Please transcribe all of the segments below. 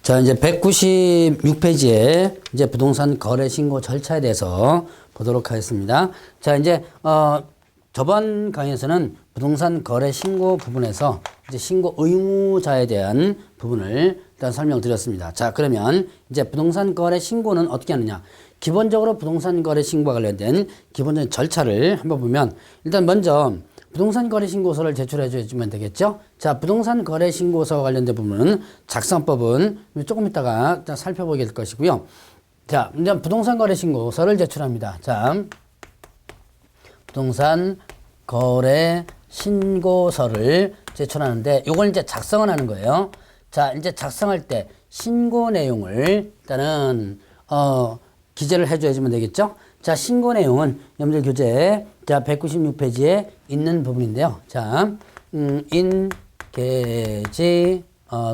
자, 이제 196페이지에 이제 부동산 거래 신고 절차에 대해서 보도록 하겠습니다. 자, 이제, 저번 강의에서는 부동산 거래 신고 부분에서 이제 신고 의무자에 대한 부분을 일단 설명드렸습니다. 자, 그러면 이제 부동산 거래 신고는 어떻게 하느냐. 기본적으로 부동산 거래 신고와 관련된 기본적인 절차를 한번 보면 일단 먼저 부동산 거래 신고서를 제출해 주면 되겠죠. 자, 부동산 거래 신고서와 관련된 부분은 작성법은 조금 이따가 살펴보게 될 것이고요. 자, 이제 부동산 거래 신고서를 제출합니다. 자, 부동산 거래 신고서를 제출하는데 이걸 이제 작성을 하는 거예요. 자, 이제 작성할 때 신고 내용을 일단은 기재를 해줘야지면 되겠죠. 자, 신고 내용은 여러분들 교재 자 196페이지에 있는 부분인데요. 자, 인계지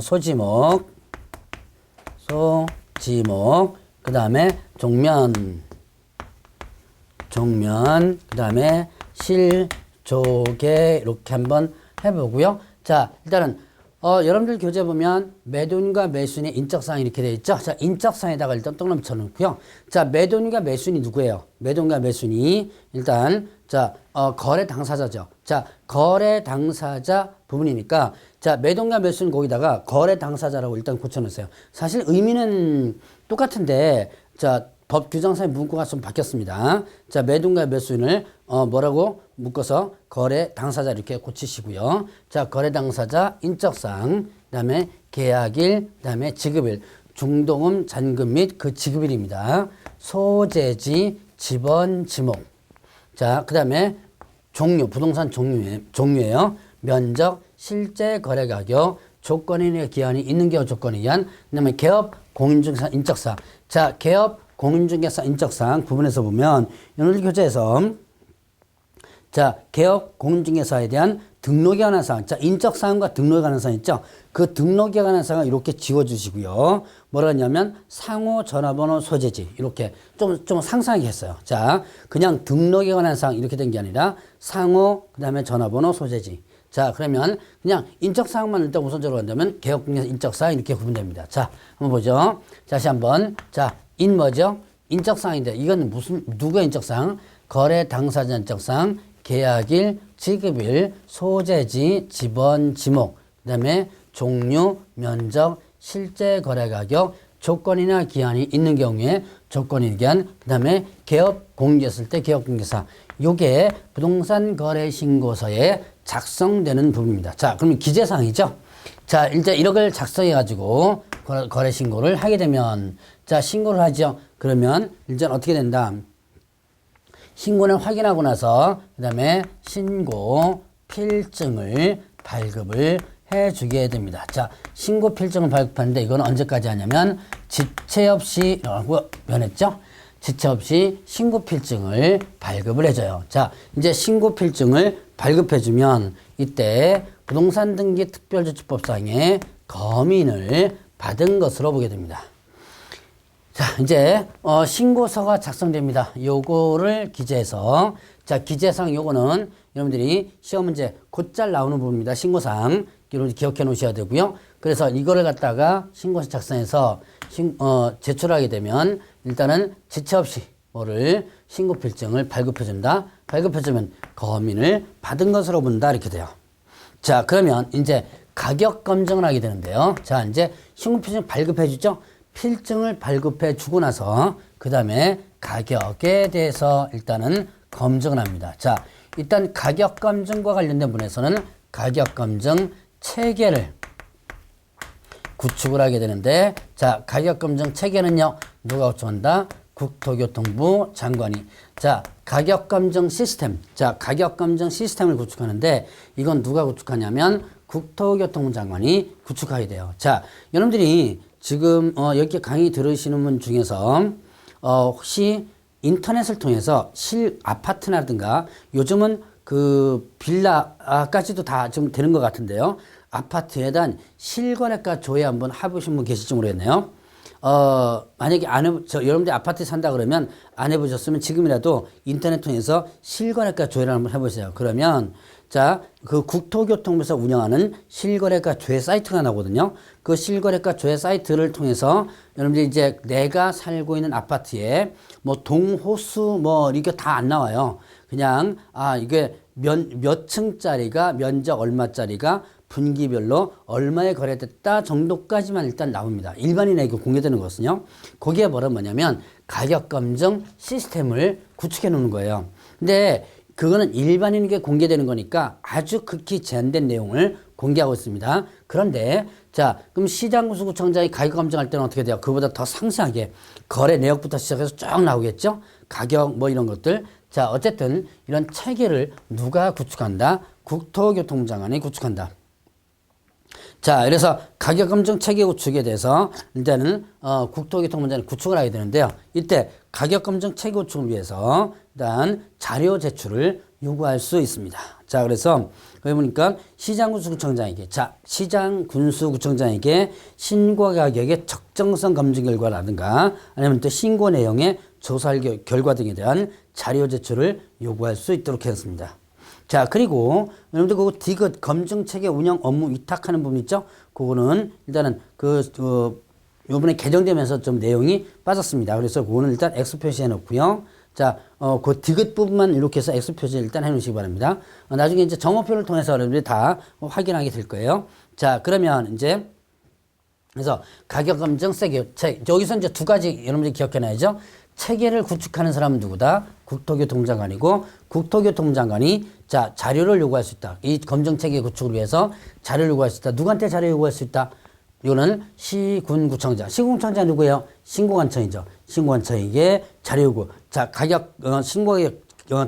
소지목 그 다음에 종면 그 다음에 실조개 이렇게 한번 해보고요. 자, 일단은 여러분들 교재 보면 매도인과 매수인의 인적사항이 이렇게 되어 있죠. 자, 인적사항에다가 일단 동그라미 쳐놓고요. 자, 매도인과 매수인이 누구예요? 매도인과 매수인이 일단 자, 거래 당사자죠. 자, 거래 당사자 부분이니까 자, 매도인과 매수인 거기다가 거래 당사자라고 일단 고쳐놓으세요. 사실 의미는 똑같은데 자, 법 규정상의 문구가 좀 바뀌었습니다. 자, 매도인과 매수인을 뭐라고 묶어서 거래 당사자 이렇게 고치시고요. 자, 거래 당사자 인적사항, 그다음에 계약일, 그다음에 지급일, 중도금 잔금 및 그 지급일입니다. 소재지, 지번, 지목. 자, 그다음에 종류, 부동산 종류예요. 면적, 실제 거래 가격, 조건인의 기한이 있는 경우 조건에 의한, 그다음에 개업 공인중개사 인적사항. 자, 개업 공인중개사 인적사항 부분에서 보면 여러분들 교재에서 자, 개업 공인중개사에 대한 등록에 관한 사항, 자, 인적사항과 등록에 관한 사항 있죠? 그 등록에 관한 사항을 이렇게 지워주시고요. 뭐라 하냐면 상호 전화번호 소재지 이렇게 좀 상상하게 했어요. 자, 그냥 등록에 관한 사항 이렇게 된 게 아니라 상호 그다음에 전화번호 소재지. 자, 그러면 그냥 인적사항만 일단 우선적으로 한다면 개업공인중개사 인적사항 이렇게 구분됩니다. 자, 한번 보죠. 다시 한번. 자, 뭐죠? 인적사항인데 이건 누구의 인적사항? 거래 당사자 인적사항, 계약일, 지급일, 소재지, 지번, 지목, 그 다음에 종류, 면적, 실제 거래 가격, 조건이나 기한이 있는 경우에 조건인 기한, 그 다음에 개업 공개했을 때 개업 공개사. 요게 부동산 거래 신고서에 작성되는 부분입니다. 자, 그러면 기재사항이죠. 자, 이제 이걸 작성해가지고 거래 신고를 하게 되면 자, 신고를 하죠. 그러면 이제 어떻게 된다? 신고를 확인하고 나서 그 다음에 신고 필증을 발급을 해주게 됩니다. 자, 신고 필증을 발급하는데 이건 언제까지 하냐면 지체 없이 라고 변했죠. 지체 없이 신고 필증을 발급을 해줘요. 자, 이제 신고 필증을 발급해주면 이때 부동산 등기 특별조치법상의 검인을 받은 것으로 보게 됩니다. 자, 이제 신고서가 작성됩니다. 요거를 기재해서 자, 기재사항 요거는 여러분들이 시험 문제 곧잘 나오는 부분입니다. 신고사항 여러분들 기억해 놓으셔야 되고요. 그래서 이거를 갖다가 신고서 작성해서 제출하게 되면 일단은 지체 없이 뭐를 신고 필증을 발급해 준다. 발급해 주면 검인을 받은 것으로 본다 이렇게 돼요. 자, 그러면 이제 가격 검증을 하게 되는데요. 자, 이제 신고 필증 발급해 주죠. 필증을 발급해 주고 나서 그 다음에 가격에 대해서 일단은 검증을 합니다. 자, 일단 가격 검증과 관련된 부분에서는 가격 검증 체계를 구축을 하게 되는데 자, 가격 검증 체계는요 누가 구축한다? 국토교통부 장관이. 자, 가격 검증 시스템. 자, 가격 검증 시스템을 구축하는데 이건 누가 구축하냐면 국토교통부 장관이 구축하게 돼요. 자, 여러분들이 지금 여기 강의 들으시는 분 중에서 혹시 인터넷을 통해서 아파트라든가 요즘은 그 빌라까지도 다 좀 되는 것 같은데요. 아파트에 대한 실거래가 조회 한번 해보신 분 계실지 모르겠네요. 만약에 여러분들 아파트에 산다 그러면 안 해보셨으면 지금이라도 인터넷 통해서 실거래가 조회를 한번 해보세요. 그러면 자, 그 국토교통부에서 운영하는 실거래가 조회 사이트가 나오거든요. 그 실거래가 조회 사이트를 통해서 여러분들이 이제 내가 살고 있는 아파트에 뭐 동호수 뭐 이게 다 안 나와요. 그냥 이게 몇 층짜리가 면적 얼마짜리가 분기별로 얼마에 거래됐다 정도까지만 일단 나옵니다. 일반인에게 공개되는 것은요. 거기에 뭐냐면 가격 검증 시스템을 구축해 놓는 거예요. 근데 그거는 일반인에게 공개되는 거니까 아주 극히 제한된 내용을 공개하고 있습니다. 그런데 자, 그럼 시장군수구청장이 가격 검증할 때는 어떻게 돼요? 그보다 더 상세하게 거래 내역부터 시작해서 쭉 나오겠죠? 가격 뭐 이런 것들. 자, 어쨌든 이런 체계를 누가 구축한다? 국토교통장관이 구축한다. 자, 그래서 가격검증 체계 구축에 대해서 일단은 국토교통부장이 구축을 하게 되는데요. 이때 가격검증 체계 구축을 위해서 일단 자료 제출을 요구할 수 있습니다. 자, 그래서 여기 보니까 시장군수구청장에게 시장군수구청장에게 신고 가격의 적정성 검증 결과라든가 아니면 또 신고 내용의 조사 결과 등에 대한 자료 제출을 요구할 수 있도록 했습니다. 자, 그리고 여러분들 그거 디귿 검증 체계 운영 업무 위탁하는 부분 있죠? 그거는 일단은 요번에 개정되면서 좀 내용이 빠졌습니다. 그래서 그거는 일단 X 표시해 놓고요. 자, 그 디귿 부분만 이렇게 해서 X 표시 일단 해 놓으시기 바랍니다. 나중에 이제 정오표를 통해서 여러분들이 다 확인하게 될 거예요. 자, 그러면 이제 그래서 가격 검증 체계 여기서 이제 두 가지 여러분들이 기억해 놔야죠. 체계를 구축하는 사람은 누구다? 국토교통장관이고 국토교통장관이 자 자료를 요구할 수 있다. 이 검증 체계 구축을 위해서 자료를 요구할 수 있다. 누구한테 자료 요구할 수 있다? 이거는 시군구청장. 시군구청장 누구예요? 신고관청이죠. 신고관청에게 자료 요구. 자 가격 신고의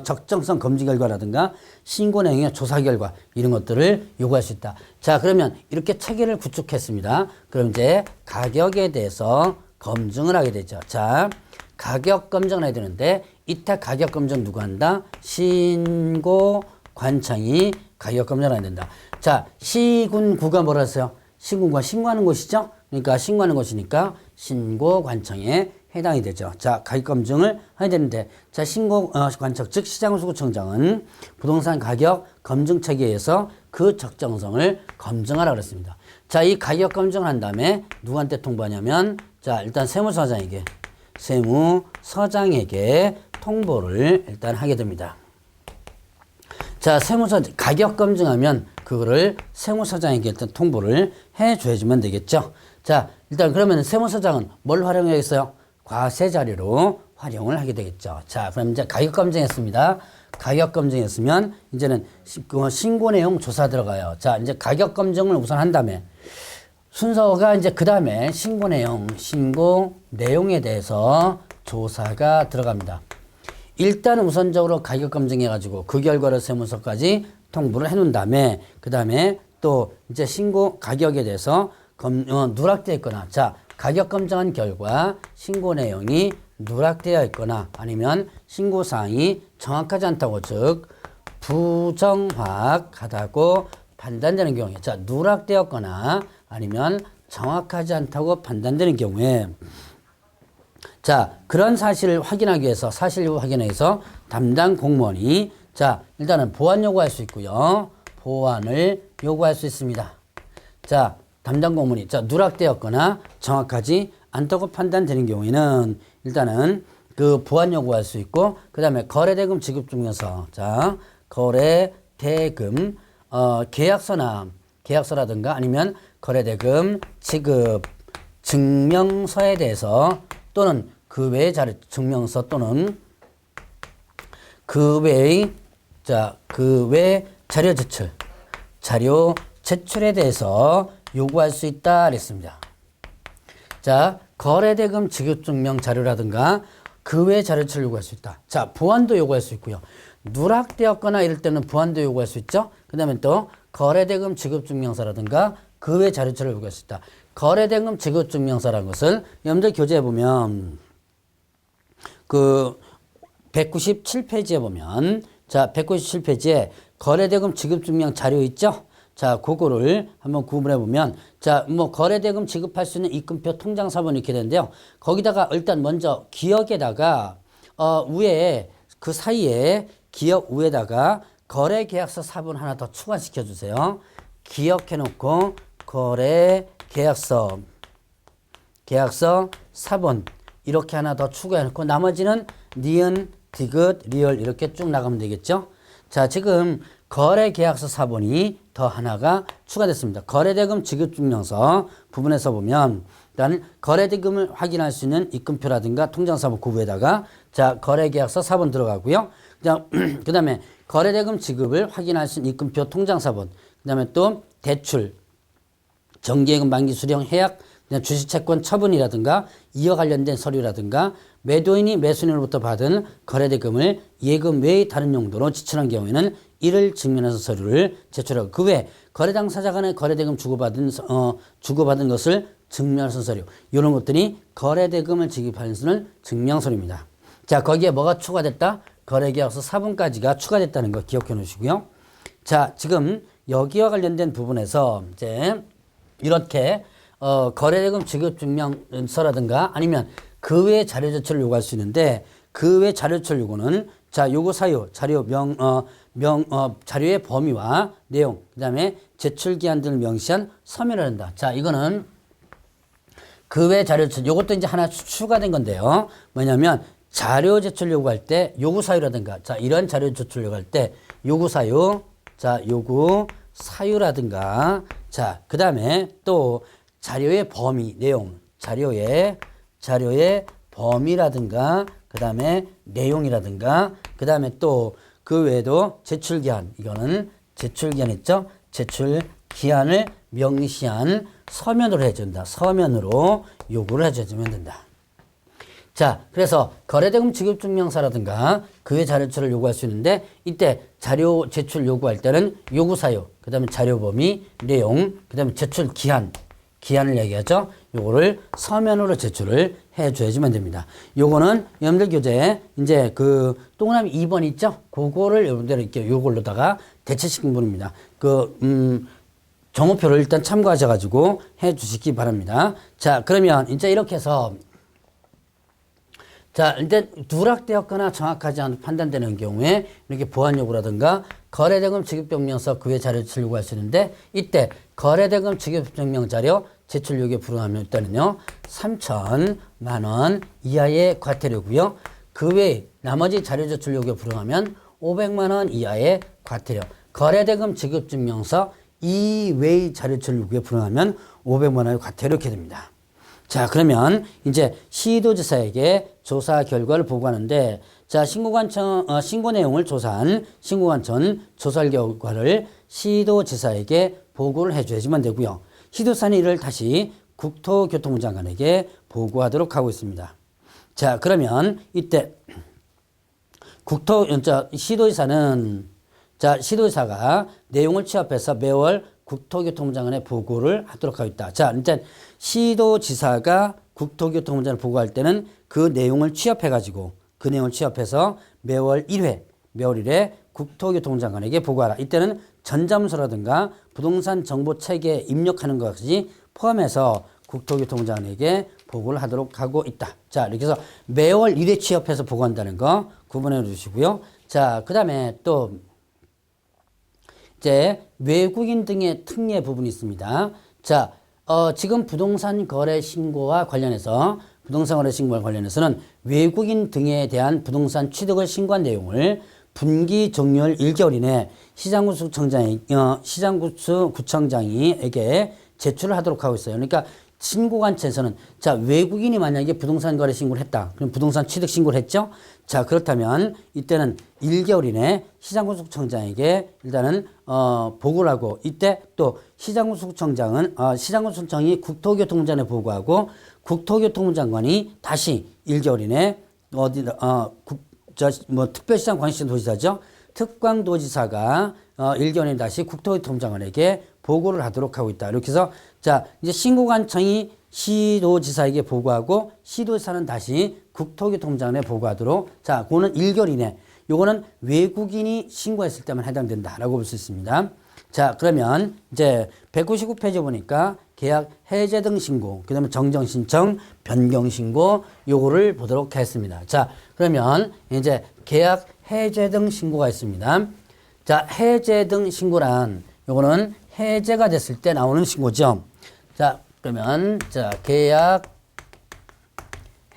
적정성 검증 결과라든가 신고 내용의 조사 결과 이런 것들을 요구할 수 있다. 자 그러면 이렇게 체계를 구축했습니다. 그럼 이제 가격에 대해서 검증을 하게 되죠. 자 가격 검증을 해야 되는데 이때 가격 검증 누가 한다? 신고관청이 가격 검증을 해야 된다. 자 시군구가 뭐라 했어요? 시군구가 신고하는 곳이죠. 그러니까 신고하는 곳이니까 신고관청에 해당이 되죠. 자, 가격 검증을 해야 되는데, 자, 신고관청, 즉 시장군수구청장은 부동산 가격 검증 체계에서 그 적정성을 검증하라 그랬습니다. 자, 이 가격 검증을 한 다음에 누구한테 통보하냐면, 자, 일단 세무서장에게 통보를 일단 하게 됩니다. 자, 가격 검증하면 그거를 세무서장에게 일단 통보를 해줘야지만 되겠죠. 자, 일단 그러면 세무서장은 뭘 활용하겠어요? 과세 자료로 활용을 하게 되겠죠. 자, 그럼 이제 가격 검증했습니다. 가격 검증했으면 이제는 신고 내용 조사 들어가요. 자, 이제 가격 검증을 우선 한 다음에 순서가 이제 그 다음에 신고 내용에 대해서 조사가 들어갑니다. 일단 우선적으로 가격 검증해가지고 그 결과를 세무서까지 통보를 해놓은 다음에 그 다음에 또 이제 신고 가격에 대해서 누락되어 있거나 자 가격 검증한 결과 신고 내용이 누락되어 있거나 아니면 신고 사항이 정확하지 않다고 즉 부정확하다고 판단되는 경우에 자 누락되었거나 아니면 정확하지 않다고 판단되는 경우에 자 그런 사실을 확인하기 위해서 담당 공무원이 자 일단은 보완 요구할 수 있고요. 보완을 요구할 수 있습니다. 자 담당 공무원이 자 누락되었거나 정확하지 않다고 판단되는 경우에는 일단은 그 보완 요구할 수 있고 그 다음에 거래대금 지급 증명서 자 거래대금 계약서라든가 아니면 거래대금 지급 증명서에 대해서 또는 그 외의 증명서 또는 그 외의 그 외 자료 제출에 대해서 요구할 수 있다 그랬습니다. 자, 거래대금 지급증명 자료라든가 그 외 자료를 요구할 수 있다. 자, 보완도 요구할 수 있고요. 누락되었거나 이럴 때는 보완도 요구할 수 있죠. 그 다음에 또 거래대금 지급증명서라든가 그 외 자료를 요구할 수 있다. 거래대금 지급증명서라는 것을 여러분들 교재에 보면 그 197페이지에 보면 자, 197페이지에 거래대금 지급증명 자료 있죠? 자, 그거를 한번 구분해 보면, 자, 뭐, 거래대금 지급할 수 있는 입금표 통장사본 이렇게 되는데요. 거기다가 일단 먼저 기억에다가, 위에, 그 사이에 기억 위에다가 거래계약서 사본 하나 더 추가시켜 주세요. 기억해 놓고 거래계약서 사본 이렇게 하나 더 추가해 놓고 나머지는 니은, 디귿, 리을 이렇게 쭉 나가면 되겠죠. 자, 지금 거래계약서 사본이 더 하나가 추가됐습니다. 거래대금 지급증명서 부분에서 보면 일단 거래대금을 확인할 수 있는 입금표라든가 통장사본 구부에다가 자, 거래계약서 사본 들어가고요. 그 다음에 거래대금 지급을 확인할 수 있는 입금표 통장사본, 그 다음에 또 대출, 정기예금 만기 수령 해약, 그냥 주식채권 처분이라든가 이와 관련된 서류라든가 매도인이 매수인으로부터 받은 거래대금을 예금 외의 다른 용도로 지출한 경우에는 이를 증명해서 서류를 제출하고 그 외에 거래 당사자 간의 거래대금 주고받은 것을 증명하는 서류 이런 것들이 거래대금을 지급하는 증명서류입니다. 자, 거기에 뭐가 추가됐다? 거래계약서 사본까지가 추가됐다는 거 기억해 놓으시고요. 자, 지금 여기와 관련된 부분에서 이제 이렇게 거래대금 지급증명서라든가 아니면 그 외의 자료 제출을 요구할 수 있는데 그 외의 자료 제출 요구는 자, 요구 사유, 자료의 범위와 내용, 그 다음에 제출 기한 등을 명시한 서면을 한다. 자, 이거는 그 외 자료 제출, 요것도 이제 하나 추가된 건데요. 뭐냐면 자료 제출 요구할 때 요구 사유라든가 자, 이런 자료 제출 요구할 때 요구 사유, 자, 요구 사유라든가 자, 그 다음에 또 자료의 범위, 내용, 자료의 범위라든가 그 다음에 내용이라든가 그 다음에 또 그 외에도 제출기한, 이거는 제출기한 있죠? 제출기한을 명시한 서면으로 해준다. 서면으로 요구를 해주면 된다. 자, 그래서 거래대금 지급증명서라든가 그 외 자료 제출을 요구할 수 있는데 이때 자료 제출 요구할 때는 요구사유, 그 다음에 자료 범위, 내용, 그 다음에 제출 기한을 얘기하죠. 요거를 서면으로 제출을 해줘야지만 됩니다. 요거는 여러분들 교재에 이제 그 동그라미 2번 있죠? 그거를 여러분들 이렇게 요걸로다가 대체시킨 부분입니다. 정오표를 일단 참고하셔가지고 해주시기 바랍니다. 자, 그러면 이제 이렇게 해서 자, 일단 누락되었거나 정확하지 않은 판단되는 경우에 이렇게 보완 요구라든가 거래대금 지급증명서 그 외 자료 제출 요구할 수 있는데 이때 거래대금 지급증명 자료 제출 요구에 불응하면 일단은요 3천만 원 이하의 과태료고요. 그 외 나머지 자료 제출 요구에 불응하면 500만 원 이하의 과태료. 거래대금 지급증명서 이외의 자료 제출 요구에 불응하면 500만 원의 과태료 이렇게 됩니다. 자, 그러면 이제 시도지사에게 조사 결과를 보고하는데 자, 신고 내용을 조사한 신고관청 조사 결과를 시도지사에게 보고를 해줘야지만 되고요. 시도지사는 이를 다시 국토교통부 장관에게 보고하도록 하고 있습니다. 자, 그러면 이때 시도지사가 내용을 취합해서 매월 국토교통부 장관에 보고를 하도록 하고 있다. 자, 일단 시도지사가 국토교통부 장관에 보고할 때는 그 내용을 취합해가지고 그 내용을 취합해서 매월 1회 국토교통부 장관에게 보고하라. 이때는 전자문서라든가 부동산 정보 체계에 입력하는 것까지 포함해서 국토교통부 장관에게 보고를 하도록 하고 있다. 자, 이렇게 해서 매월 1회 취합해서 보고한다는 거 구분해 주시고요. 자, 그 다음에 또 이제 외국인 등의 특례 부분이 있습니다. 자, 지금 부동산 거래 신고와 관련해서는 외국인 등에 대한 부동산 취득을 신고한 내용을 분기 종료일 1개월 이내 시장구청장에게 제출을 하도록 하고 있어요. 그러니까 신고관청에서는 자, 외국인이 만약에 부동산 거래 신고를 했다. 그럼 부동산 취득 신고를 했죠? 자, 그렇다면 이때는 1개월 이내 시장구청장에게 일단은 보고를 하고 이때 또 시장구청장이 국토교통부 장관에 보고하고 국토교통부 장관이 다시 1개월 이내 특별시장 광역시장 도지사죠. 특광도지사가 1개월 이내 다시 국토교통부 장관에게 보고를 하도록 하고 있다. 이렇게 해서 자, 이제 신고관청이 시도지사에게 보고하고 시도지사는 다시 국토교통부 장관에 보고하도록 자, 그거는 1개월 이내. 요거는 외국인이 신고했을 때만 해당된다라고 볼 수 있습니다. 자, 그러면 이제 199페이지 보니까 계약 해제 등 신고, 그 다음에 정정 신청, 변경 신고 요거를 보도록 하겠습니다. 자, 그러면 이제 계약 해제 등 신고가 있습니다. 자, 해제 등 신고란 요거는 해제가 됐을 때 나오는 신고죠. 자, 그러면 자, 계약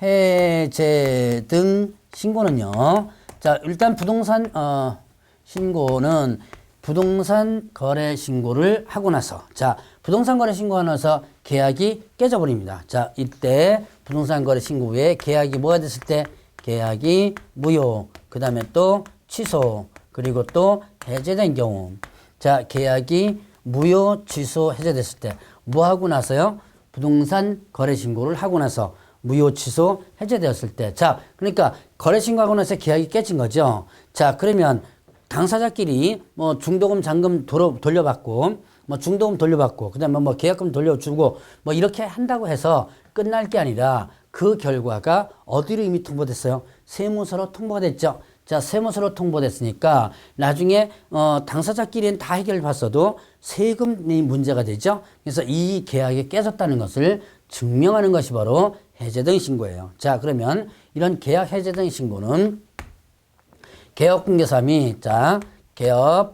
해제 등 신고는요. 자, 일단 부동산 신고는 부동산 거래 신고를 하고 나서, 자, 부동산 거래 신고하고 나서 계약이 깨져버립니다. 자, 이때 부동산 거래 신고 후에 계약이 뭐가 됐을 때 계약이 무효, 그 다음에 또 취소, 그리고 또 해제된 경우. 자, 계약이 무효, 취소, 해제됐을 때 뭐 하고 나서요? 부동산 거래 신고를 하고 나서 무효, 취소, 해제되었을 때. 자, 그러니까 거래 신고하고 나서 계약이 깨진 거죠. 자, 그러면 당사자끼리 뭐 중도금, 잔금 돌려받고, 뭐 중도금 돌려받고, 그 다음에 뭐 계약금 돌려주고, 뭐 이렇게 한다고 해서 끝날 게 아니라 그 결과가 어디로 이미 통보됐어요? 세무서로 통보가 됐죠. 자, 세무서로 통보됐으니까 나중에 당사자끼리는 다 해결봤어도 세금이 문제가 되죠. 그래서 이 계약이 깨졌다는 것을 증명하는 것이 바로 해제등 신고예요. 자, 그러면 이런 계약 해제등 신고는 개업공개사 및, 자, 개업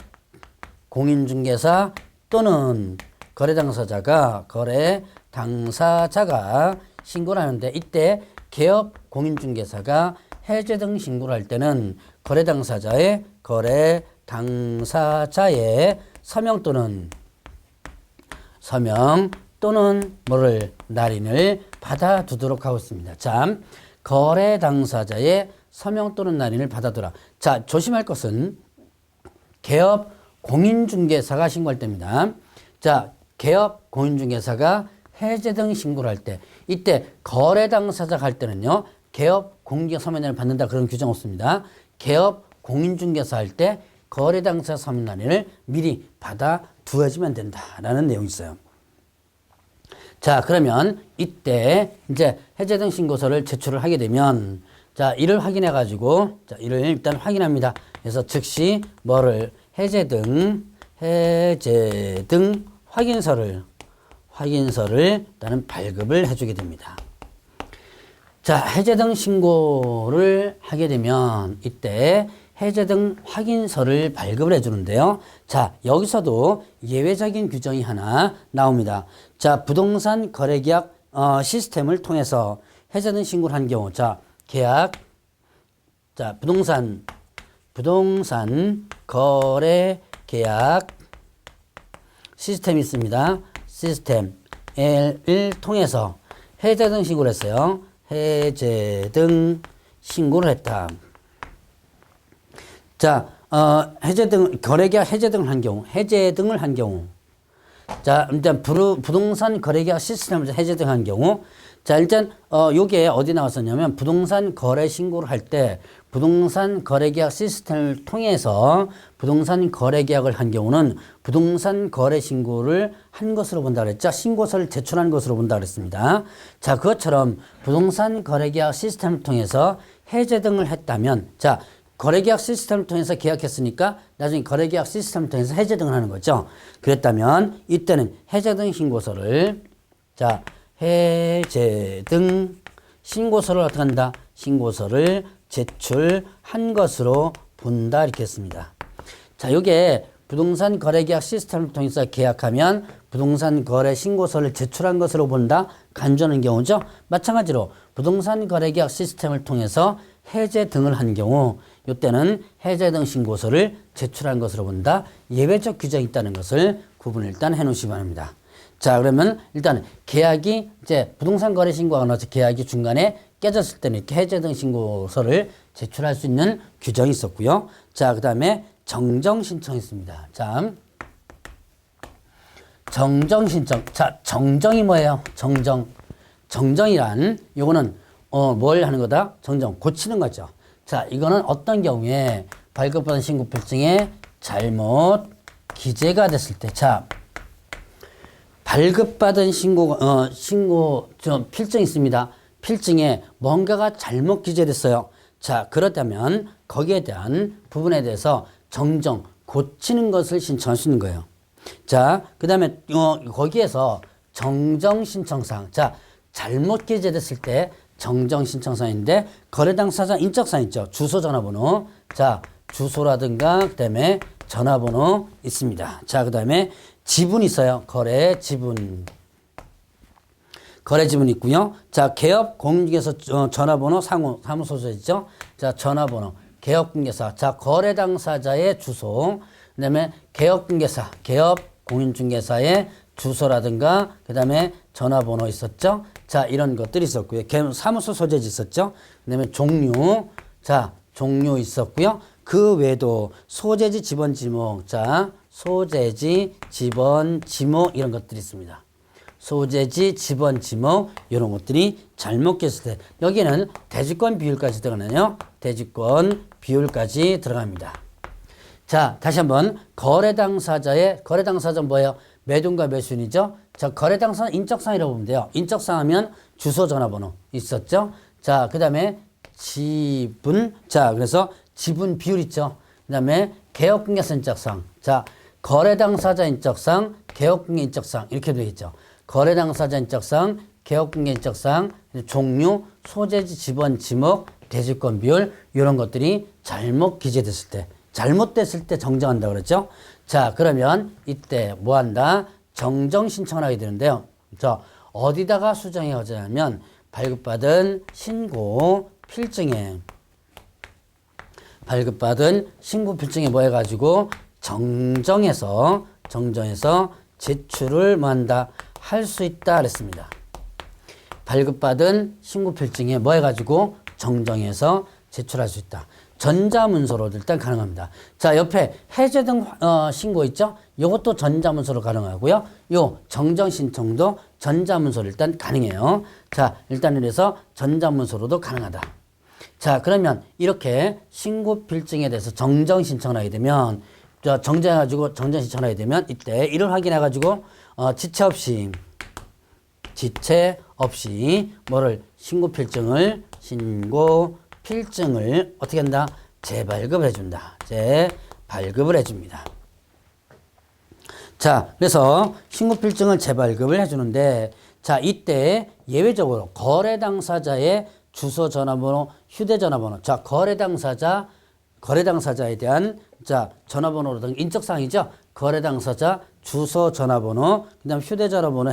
공인중개사 또는 거래 당사자가 신고를 하는데, 이때 개업 공인중개사가 해제 등 신고를 할 때는 거래 당사자의 서명 또는 뭐를 날인을 받아두도록 하고 있습니다. 자, 거래 당사자의 서명 또는 날인을 받아두라. 자, 조심할 것은 개업 공인중개사가 신고할 때입니다. 자, 개업 공인중개사가 해제 등 신고를 할 때, 이때 거래 당사자가 할 때는요, 개업 공인중개사 서명날인을 받는다, 그런 규정 없습니다. 개업 공인중개사 할 때 거래 당사자 서명날인을 미리 받아두어지면 된다라는 내용이 있어요. 자, 그러면 이때 이제 해제 등 신고서를 제출을 하게 되면, 자, 이를 확인해 가지고, 자, 이를 일단 확인합니다. 그래서 즉시 뭐를 해제 등 확인서를 일단은 발급을 해주게 됩니다. 자, 해제 등 신고를 하게 되면 이때 해제 등 확인서를 발급을 해주는데요. 자, 여기서도 예외적인 규정이 하나 나옵니다. 자, 부동산 거래계약 시스템을 통해서 해제 등 신고를 한 경우, 자, 계약, 자, 부동산 거래 계약 시스템이 있습니다. 시스템을 통해서 해제 등 신고를 했어요. 해제 등 신고를 했다. 자, 해제 등, 거래계약 해제 등을 한 경우. 자, 일단 부동산 거래계약 시스템을 해제 등 한 경우. 자, 일단, 요게 어디 나왔었냐면, 부동산 거래 신고를 할 때, 부동산 거래계약 시스템을 통해서 부동산 거래계약을 한 경우는 부동산 거래 신고를 한 것으로 본다 그랬죠. 신고서를 제출한 것으로 본다 그랬습니다. 자, 그것처럼 부동산 거래계약 시스템을 통해서 해제 등을 했다면, 자, 거래계약 시스템을 통해서 계약했으니까 나중에 거래계약 시스템을 통해서 해제 등을 하는 거죠. 그랬다면 이때는 해제 등 신고서를, 자, 해제 등 신고서를 어떻게 한다? 신고서를 제출한 것으로 본다, 이렇게 했습니다. 자, 요게 부동산 거래계약 시스템을 통해서 계약하면 부동산 거래 신고서를 제출한 것으로 본다, 간주하는 경우죠. 마찬가지로 부동산 거래계약 시스템을 통해서 해제 등을 한 경우, 이때는 해제 등 신고서를 제출한 것으로 본다, 예외적 규정이 있다는 것을 구분을 일단 해 놓으시기 바랍니다. 자, 그러면 일단 계약이 이제 부동산 거래 신고가 나서 계약이 중간에 깨졌을 때는 이렇게 해제 등 신고서를 제출할 수 있는 규정이 있었고요. 자, 그 다음에 정정 신청이 있습니다. 자, 정정 신청. 자, 정정이 뭐예요? 정정이란 요거는 뭘 하는 거다? 정정, 고치는 거죠. 자, 이거는 어떤 경우에 발급받은 신고 필증에 잘못 기재가 됐을 때, 자, 발급받은 필증이 있습니다. 필증에 뭔가가 잘못 기재됐어요. 자, 그렇다면 거기에 대한 부분에 대해서 정정, 고치는 것을 신청할 수 있는 거예요. 자, 그 다음에 거기에서 정정 신청사항. 자, 잘못 기재됐을 때 정정 신청사항인데, 거래 당사자 인적사항 있죠. 주소, 전화번호. 자, 주소라든가 그 다음에 전화번호 있습니다. 자, 그 다음에 지분 있어요. 거래 지분. 거래 지분 있고요. 자, 개업 공인중개사 전화번호 사무소서 있죠. 자, 전화번호. 개업공개사. 자, 거래 당사자의 주소. 그 다음에 개업공개사. 개업 공인중개사의 주소라든가 그 다음에 전화번호 있었죠. 자, 이런 것들이 있었고요. 사무소 소재지 있었죠. 그 다음에 종류. 자, 종류 있었고요. 그 외에도 소재지, 지번, 지목. 자, 소재지, 지번, 지목 이런 것들이 있습니다. 소재지, 지번, 지목 이런 것들이 잘못 꼈을 때 여기는 대지권 비율까지 들어가네요. 대지권 비율까지 들어갑니다. 자, 다시 한번 거래 당사자는 뭐예요? 매도인가 매수인이죠. 자, 거래 당사자는 인적사항이라고 보면 돼요. 인적사항 하면 주소, 전화번호 있었죠. 자, 그 다음에 지분. 자, 그래서 지분 비율 있죠. 그 다음에 개업공개사 인적사항. 자, 거래 당사자 인적사항, 개업공개 인적사항 이렇게 되겠죠. 거래 당사자 인적사항, 개업공개 인적사항, 종류, 소재지, 지번, 지목, 대지권 비율 이런 것들이 잘못 기재됐을 때, 잘못됐을 때 정정한다 그랬죠. 자, 그러면 이때 뭐 한다? 정정 신청을 하게 되는데요. 자, 어디다가 수정해 가자면 발급받은 신고 필증에 뭐 해가지고 정정해서 제출을 뭐 한다? 할 수 있다 그랬습니다. 발급받은 신고 필증에 뭐 해가지고 정정해서 제출할 수 있다. 전자문서로도 일단 가능합니다. 자, 옆에 해제 등 신고 있죠? 이것도 전자문서로 가능하고요. 요 정정 신청도 전자문서로 일단 가능해요. 자, 일단 이래서 전자문서로도 가능하다. 자, 그러면 이렇게 신고 필증에 대해서 정정 신청을 하게 되면 정정해가지고 정정 신청을 하게 되면 이때 이를 확인해가지고 지체 없이 뭐를 신고 필증을 어떻게 한다? 재발급을 해줍니다. 재발급을 해줍니다. 자, 그래서 신고 필증을 재발급을 해주는데, 자, 이때 예외적으로 거래 당사자의 주소, 전화번호, 휴대전화번호. 자, 거래 당사자에 대한 자, 전화번호라든가 인적사항이죠. 거래 당사자 주소, 전화번호, 그다음 휴대전화번호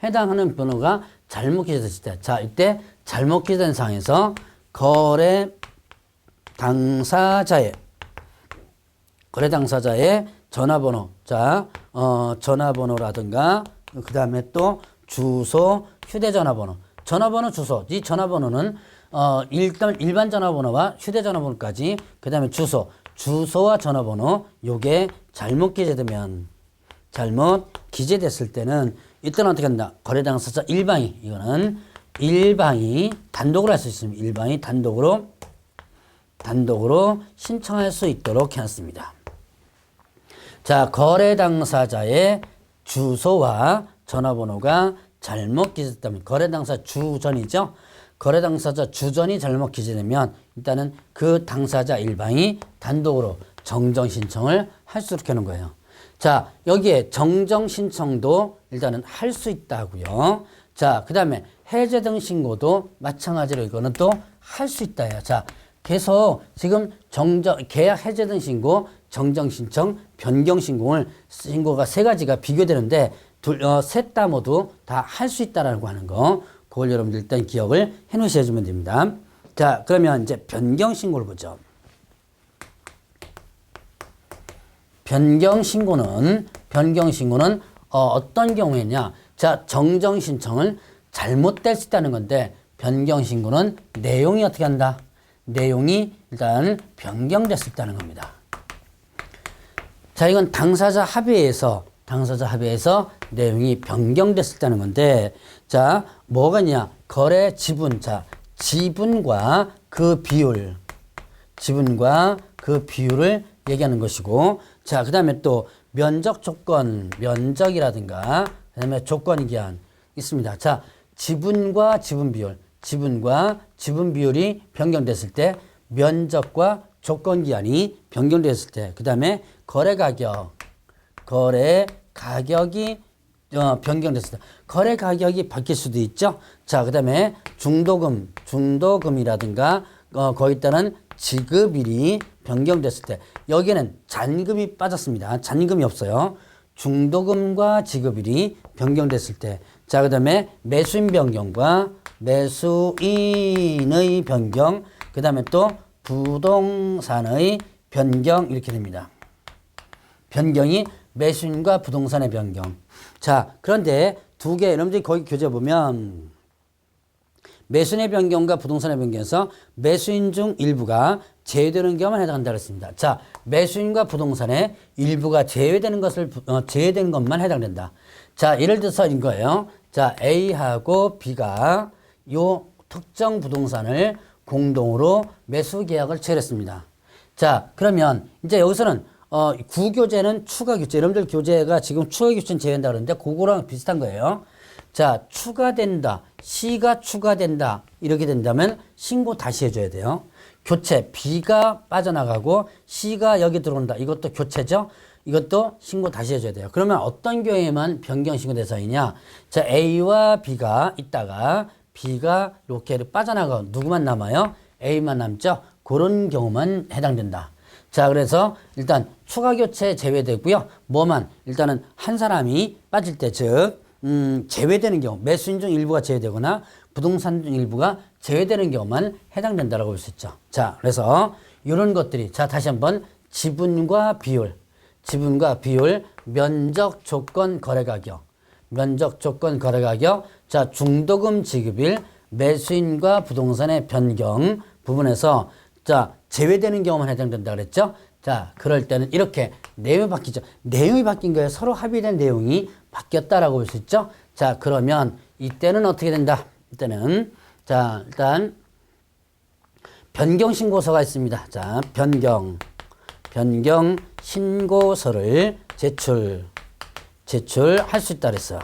해당하는 번호가 잘못 기재됐을 때, 자, 이때 잘못 기재된 상황에서 거래 당사자의 전화번호, 자, 전화번호라든가 그다음에 또 주소, 휴대전화번호, 주소, 이 전화번호는 일반 전화번호와 휴대전화번호까지 그다음에 주소와 전화번호 요게 잘못 기재됐을 때는 이때는 어떻게 한다? 거래 당사자 이거는 일방이 단독으로 할 수 있습니다. 일방이 단독으로 신청할 수 있도록 해놨습니다. 자, 거래 당사자의 주소와 전화번호가 잘못 기재됐다면 거래 당사자 주전이죠. 거래 당사자 주전이 잘못 기재되면 일단은 그 당사자 일방이 단독으로 정정 신청을 할 수 있게 하는 거예요. 자, 여기에 정정 신청도 일단은 할 수 있다고요. 자, 그 다음에 해제 등 신고도 마찬가지로 이거는 또 할 수 있다요. 자, 계속 지금 계약 해제 등 신고, 정정 신청, 변경 신고가 세 가지가 비교되는데 셋 다 모두 다 할 수 있다라고 하는 거. 그걸 여러분들 일단 기억을 해 놓으셔주면 됩니다. 자, 그러면 이제 변경 신고를 보죠. 변경 신고는 어떤 경우에냐? 자, 정정 신청을 잘못될 수 있다는 건데 변경 신고는 내용이 어떻게 한다? 내용이 일단 변경될 수 있다는 겁니다. 자, 이건 당사자 합의에서 내용이 변경됐을 때는 건데, 자, 뭐가 있냐? 거래 지분, 자, 지분과 그 비율을 얘기하는 것이고, 자, 그 다음에 또 면적 조건, 면적이라든가, 그 다음에 조건 기한 있습니다. 자, 지분과 지분 비율이 변경됐을 때, 면적과 조건 기한이 변경됐을 때, 그 다음에 거래 가격이 변경됐을 때, 거래 가격이 바뀔 수도 있죠. 자, 그 다음에 중도금이라든가 거기에 따른 지급일이 변경됐을 때 여기에는 잔금이 빠졌습니다. 잔금이 없어요. 중도금과 지급일이 변경됐을 때. 자, 그 다음에 매수인 변경과 매수인의 변경, 그 다음에 또 부동산의 변경 이렇게 됩니다. 변경이 매수인과 부동산의 변경. 자, 그런데 두 개 여러분들이 거기 교재 보면 매수인의 변경과 부동산의 변경에서 매수인 중 일부가 제외되는 경우만 해당한다 그랬습니다. 자, 매수인과 부동산의 일부가 제외되는 것만 해당된다. 자, 예를 들어서 이거예요. 자, A하고 B가 요 특정 부동산을 공동으로 매수 계약을 체결했습니다. 자, 그러면 이제 여기서는 구교재는 추가교재. 여러분들 교재가 지금 추가교재는 제외한다 그러는데 그거랑 비슷한 거예요. 자, 추가된다. C가 추가된다. 이렇게 된다면 신고 다시 해줘야 돼요. 교체. B가 빠져나가고 C가 여기 들어온다. 이것도 교체죠. 이것도 신고 다시 해줘야 돼요. 그러면 어떤 경우에만 변경 신고 대상이냐. 자, A와 B가 있다가 B가 이렇게 빠져나가고 누구만 남아요? A만 남죠. 그런 경우만 해당된다. 자, 그래서 일단 추가 교체 제외되고요. 뭐만 일단은 한 사람이 빠질 때, 즉 제외되는 경우, 매수인 중 일부가 제외되거나 부동산 중 일부가 제외되는 경우만 해당된다라고 볼 수 있죠. 자, 그래서 이런 것들이, 자, 다시 한번 지분과 비율, 면적 조건 거래 가격, 자, 중도금 지급일, 매수인과 부동산의 변경 부분에서 자, 제외되는 경우만 해당된다 그랬죠? 자, 그럴 때는 이렇게 내용이 바뀌죠. 내용이 바뀐 거예요. 서로 합의된 내용이 바뀌었다라고 볼 수 있죠? 자, 그러면 이때는 어떻게 된다? 이때는 자, 일단 변경 신고서가 있습니다. 자, 변경 신고서를 제출할 수 있다 그랬어요.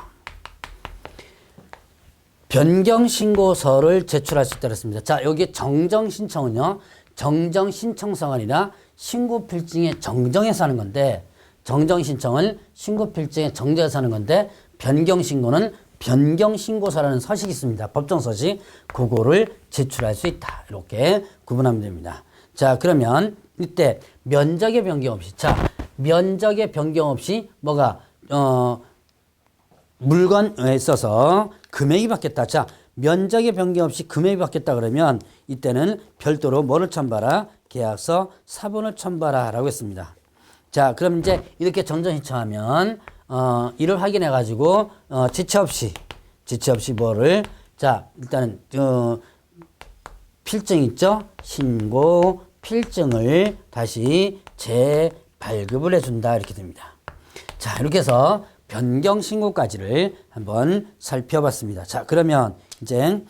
변경 신고서를 제출할 수 있다 그랬습니다. 자, 여기 정정 신청은요. 정정 신청서가 아니라 신고 필증에 정정해서 하는 건데, 정정 신청을 신고 필증에 정정해서 하는 건데, 변경 신고는 변경 신고서라는 서식이 있습니다. 법정 서식. 그거를 제출할 수 있다. 이렇게 구분하면 됩니다. 자, 그러면 이때 면적의 변경 없이, 자, 면적의 변경 없이 뭐가 물건에 있어서 금액이 바뀌었다. 자, 면적의 변경 없이 금액이 바뀌었다 그러면 이때는 별도로 뭐를 첨부하라? 계약서 사본을 첨부하라 라고 했습니다. 자, 그럼 이제 이렇게 정정 신청하면 이를 확인해 가지고 지체 없이 뭐를, 자, 일단은 필증 있죠? 신고 필증을 다시 재발급을 해준다 이렇게 됩니다. 자, 이렇게 해서 변경 신고까지를 한번 살펴봤습니다. 자, 그러면 이제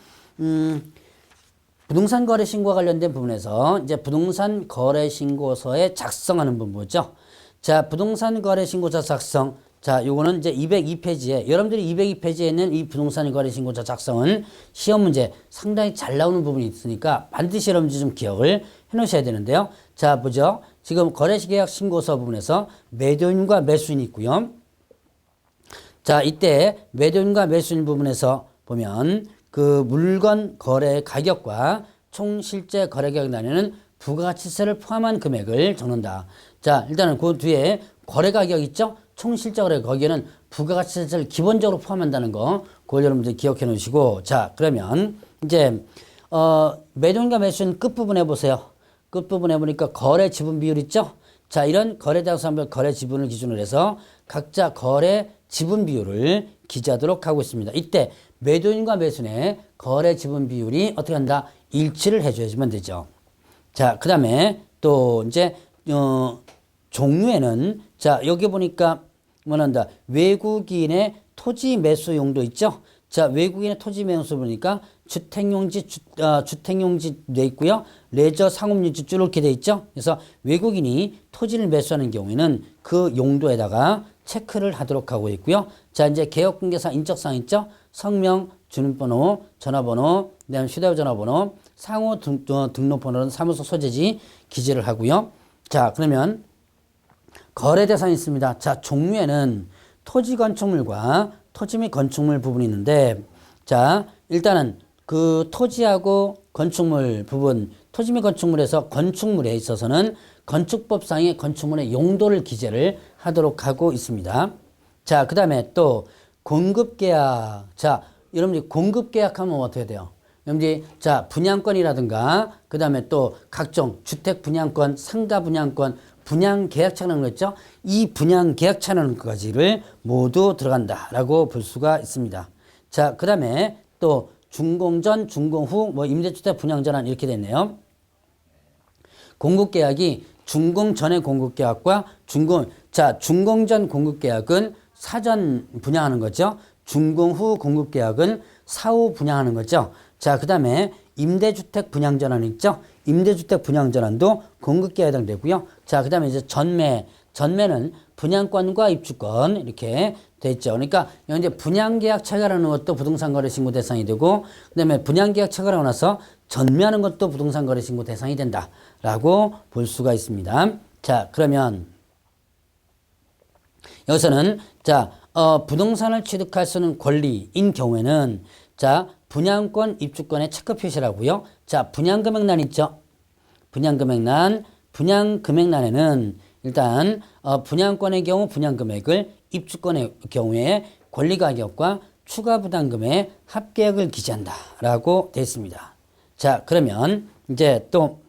부동산 거래 신고와 관련된 부분에서 이제 부동산 거래 신고서에 작성하는 부분이죠. 자, 부동산 거래 신고서 작성. 자, 요거는 이제 202페이지에, 여러분들이 202페이지에 있는 이 부동산 거래 신고서 작성은 시험 문제 상당히 잘 나오는 부분이 있으니까 반드시 여러분들이 좀 기억을 해 놓으셔야 되는데요. 자, 보죠. 지금 거래계약 신고서 부분에서 매도인과 매수인이 있고요. 자, 이때 매도인과 매수인 부분에서 보면 그 물건 거래 가격과 총 실제 거래 가격 나뉘는 부가가치세를 포함한 금액을 적는다. 자, 일단은 그 뒤에 거래 가격 있죠? 총 실제 거래, 거기에는 부가가치세를 기본적으로 포함한다는 거, 그걸 여러분들 기억해 놓으시고, 자, 그러면 이제 매도인과 매수인 끝부분에 보세요. 끝부분에 보니까 거래 지분 비율 있죠? 자, 이런 거래 대상별 거래 지분을 기준으로 해서 각자 거래 지분 비율을 기재하도록 하고 있습니다. 이때 매도인과 매수인의 거래 지분 비율이 어떻게 한다? 일치를 해줘야지만 되죠. 자, 그 다음에 또 이제 종류에는, 자, 여기 보니까 뭐란다? 외국인의 토지 매수 용도 있죠? 자, 외국인의 토지 매수 보니까 주택용지 돼 있고요. 레저 상업용지 쭉 이렇게 돼 있죠? 그래서 외국인이 토지를 매수하는 경우에는 그 용도에다가 체크를 하도록 하고 있고요. 자, 이제 개업공개사 인적사항 있죠? 성명, 주민번호, 전화번호, 그다음에 휴대전화번호, 상호 등록번호는 사무소 소재지 기재를 하고요. 자, 그러면 거래 대상이 있습니다. 자, 종류에는 토지 건축물과 토지 및 건축물 부분이 있는데, 자, 일단은 그 토지하고 건축물 부분, 토지 및 건축물에서 건축물에 있어서는 건축법상의 건축물의 용도를 기재를 하도록 하고 있습니다. 자, 그 다음에 또 공급계약. 자, 여러분들이 공급계약하면 어떻게 돼요? 여러분들이 자, 분양권이라든가 그 다음에 또 각종 주택 분양권, 상가 분양권, 분양계약처라는 거 있죠? 이 분양계약처라는 것까지를 모두 들어간다라고 볼 수가 있습니다. 자, 그 다음에 또 준공전, 준공후, 뭐 임대주택 분양전환 이렇게 됐네요. 공급계약이 준공 전의 공급계약과 준공 전 공급계약은 사전 분양하는 거죠. 준공 후 공급계약은 사후 분양하는 거죠. 자, 그 다음에 임대주택 분양전환 있죠. 임대주택 분양전환도 공급계약에 해당되고요. 자, 그 다음에 이제 전매는 분양권과 입주권 이렇게 돼 있죠. 그러니까 이제 분양계약 체결하는 것도 부동산거래신고 대상이 되고, 그 다음에 분양계약 체결하고 나서 전매하는 것도 부동산거래신고 대상이 된다라고 볼 수가 있습니다. 자, 그러면 여기서는 자, 부동산을 취득할 수 있는 권리인 경우에는 자, 분양권, 입주권의 체크 표시라고요. 자, 분양금액란 있죠. 분양금액란에는 일단 분양권의 경우 분양금액을, 입주권의 경우에 권리가격과 추가부담금의 합계액을 기재한다라고 되어 있습니다. 자, 그러면 이제 또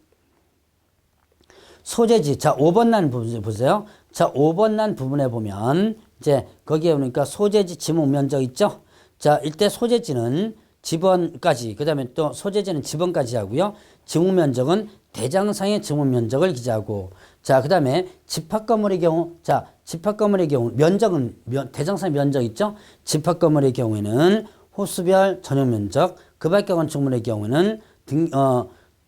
소재지. 자, 5번 난 부분 보세요. 자, 5번 난 부분에 보면 이제 거기에 보니까 소재지 지목 면적 있죠. 자, 이때 소재지는 지번까지, 그 다음에 또 소재지는 지번까지 하고요. 지목 면적은 대장상의 지목 면적을 기재하고, 자, 그 다음에 집합건물의 경우, 자, 집합건물의 경우 면적은 대장상 면적 있죠. 집합건물의 경우에는 호수별 전용 면적, 그 밖의 건축물의 경우는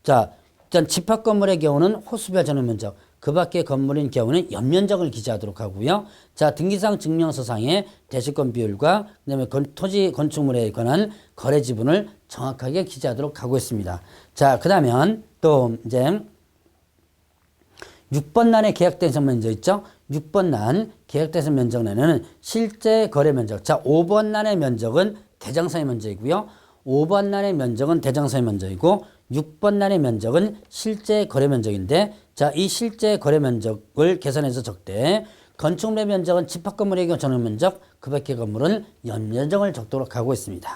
자, 일단 집합건물의 경우는 호수별 전용 면적, 그 밖의 건물인 경우는 연면적을 기재하도록 하고요. 자, 등기상 증명서상의 대시권 비율과 그다음에 토지 건축물에 관한 거래 지분을 정확하게 기재하도록 하고 있습니다. 자, 그다음에 또 이제 6번 난의 계약대상 면적 있죠? 6번 난 계약대상 면적란에는 실제 거래 면적. 자, 5번 난의 면적은 대장상의 면적이고요. 5번 난의 면적은 대장상의 면적이고 6번 난의 면적은 실제 거래 면적인데, 자, 이 실제 거래 면적을 계산해서 적되 건축물의 면적은 집합건물의 경우 전용 면적, 그 밖의 건물은 연면적을 적도록 하고 있습니다.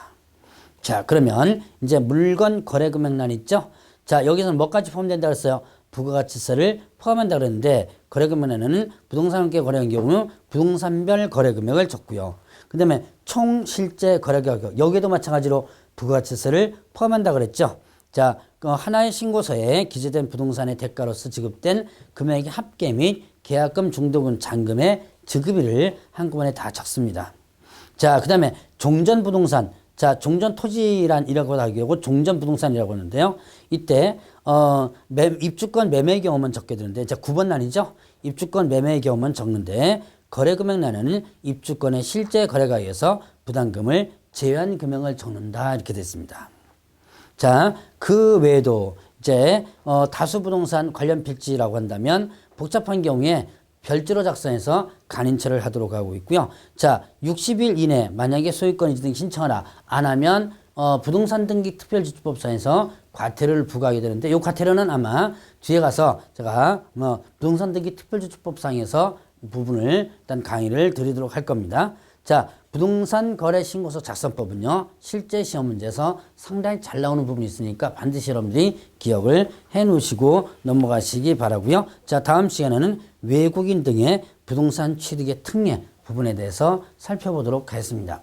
자, 그러면 이제 물건 거래 금액란 있죠? 자, 여기서는 뭐까지 포함된다 그랬어요? 부가가치세를 포함한다 그랬는데, 거래 금액에는 부동산 함께 거래한 경우 부동산별 거래 금액을 적고요. 그 다음에 총 실제 거래 가격, 여기도 마찬가지로 부가가치세를 포함한다 그랬죠. 자, 하나의 신고서에 기재된 부동산의 대가로서 지급된 금액의 합계 및 계약금 중도금 잔금의 지급일을 한꺼번에 다 적습니다. 자, 그 다음에 종전부동산. 자, 종전토지란이라고 하고 종전부동산이라고 하는데요. 이때 입주권 매매의 경우만 적게 되는데, 자, 9번 난이죠. 입주권 매매의 경우만 적는데 거래금액란에는 입주권의 실제 거래가액에서 부담금을 제외한 금액을 적는다 이렇게 됐습니다. 자, 그 외에도 이제 다수부동산 관련 필지라고 한다면 복잡한 경우에 별지로 작성해서 간인처를 하도록 하고 있고요. 자, 60일 이내 만약에 소유권 이전 등 신청하라 안 하면 부동산 등기 특별지주법상에서 과태료를 부과하게 되는데, 이 과태료는 아마 뒤에 가서 제가 부동산 등기 특별지주법상에서 부분을 일단 강의를 드리도록 할 겁니다. 자, 부동산 거래 신고서 작성법은요, 실제 시험 문제에서 상당히 잘 나오는 부분이 있으니까 반드시 여러분들이 기억을 해 놓으시고 넘어가시기 바라고요. 자, 다음 시간에는 외국인 등의 부동산 취득의 특례 부분에 대해서 살펴보도록 하겠습니다.